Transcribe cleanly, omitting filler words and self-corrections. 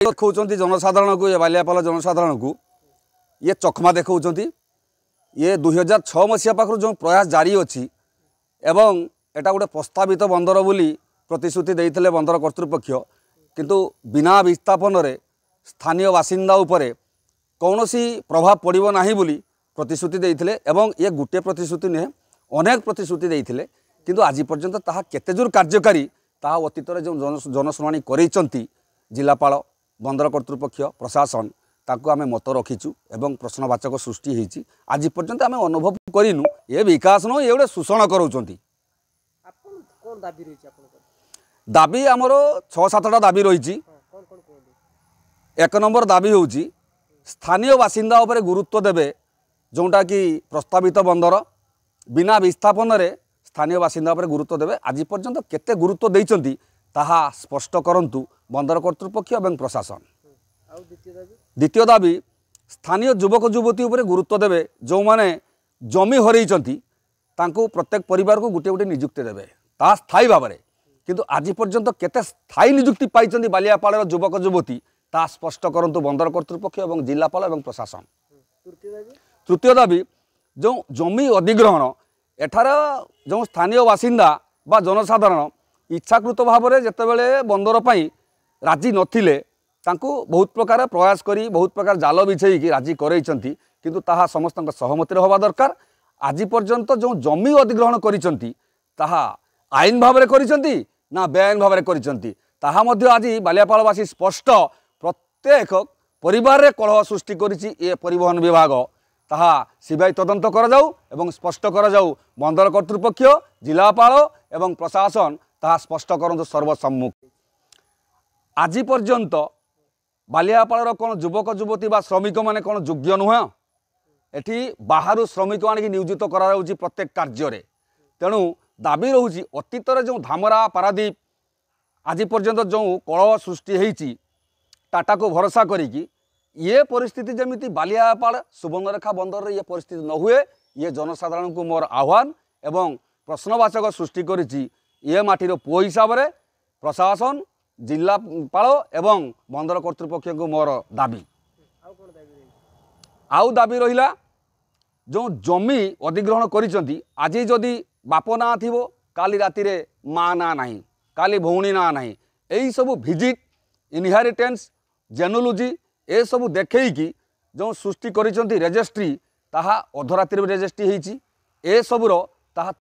देखते जनसाधारण को ये बालियापाल जनसाधारण को ये चकमा देखते ये 2006 मसीहा पाखर जो प्रयास जारी अच्छी एवं एटा गोटे प्रस्तावित बंदर बोली प्रतिश्रुति देते बंदर कर्तृपक्ष किंतु बिना विस्थापन रे स्थानीय बासिंदा उपरे कौन प्रभाव पड़ो ना बोली प्रतिश्रुति देते एवं ये गोटे प्रतिश्रुति नुहे अनेक प्रतिश्रुति देते किंतु आज पर्यंत ताहा केते जोर कार्यकारी ताहा अतीत जो जनशुणाणी करैचंती जिलापाल बंदर कर्तृपक्ष प्रशासन ताको आमे मत रखीचु एवं प्रश्नवाचक सृष्टि होईची आज पर्यंत आमे अनुभव करिनु ये विकास न ये गोटे शोषण करोचंती। दाबी आमर 6-7टा दाबी रही। एक नंबर दाबी होची स्थानीय बासिंदा उपरे गुरुत्व देवे जोटा कि प्रस्तावित बंदर बिना विस्थापन रे स्थानीय बासिंदा उपरे गुरुत्व देवे आज पर्यंत केते गुरुत्व देइचंती ताहा स्पष्ट करंतु बंदर कर्तृपक्ष एवं प्रशासन। द्वितीय दाबी स्थानीय युवक युवती उपरे गुरुत्व देवे जो माने जमी हरैचंती तांको प्रत्येक परिवार को गोटे गोटे नियुक्ति देवे ता स्थायी भाव में किंतु आज पर्यंत केते स्थायी नियुक्ति पाइचंती बालियापाल युवक युवती ता स्पष्ट करंतु बंदर कर्तृपक्ष एवं जिलापाल एवं प्रशासन। तृतीय दाबी जो जमी अधिग्रहण एठार जो स्थानीय बासिंदा बा जनसाधारण इच्छाकृत भाव में जितेबाला बंदर पर राजी नथिले तांको बहुत प्रकार प्रयास करी बहुत प्रकार जाल बिछेकी राजी करैचंती किंतु ताहा समस्त सहमति हवा दरकार। आज पर्यंत जो जमी अधिग्रहण करिसंती ताहा आईन भाव में करिसंती ना बेआईन भाव में करिसंती ताहा मध्य आज बालियापालवासी स्पष्ट प्रत्येक परिवार रे कलह सृष्टि करिछि ए परिवहन विभाग ताहा सीबीआई तदंत करा जाऊ एवं स्पष्ट करा जाऊ बंदर कर्तृपक्ष जिलापाल एवं प्रशासन ताहा स्पष्ट करंतु सर्वसम्मुख। आज पर्यंत बालियापाल कौन युवक युवती बा श्रमिक माने कौन योग्य नुह एठी बाहर श्रमिक आनिक नियोजित करा प्रत्येक कार्य तेणु दाबी रोची अतीत जो धामरा पारादीप आज पर्यंत जो कलह सृष्टि होती टाटा को भरोसा करिकी ये परिस्थिति जमीती बालियापाल सुवर्णरेखा बंदर ये परिस्थिति न हुए ये जनसाधारण को मोर आह्वान एवं प्रश्नवाचक सृष्टि करिछि ये माटीर पुओ हिसाब से प्रशासन जिलापाल एवं बंदर कर्तृपक्ष को मोर दाबी। आउ दाबी रहिला जो जमी अधिग्रहण करिसंती आज जदि बाप ना थिबो काली राति रे माँ ना नाही काली भौणी ना नाही एई सब भिजिट इनहेरिटेंस जेनोलॉजी ए सब देखैकी जो सृष्टि करिसंती रेजिस्ट्री ताहा अधरात्रि रेजिस्ट्री होईची ए सबुर ताहा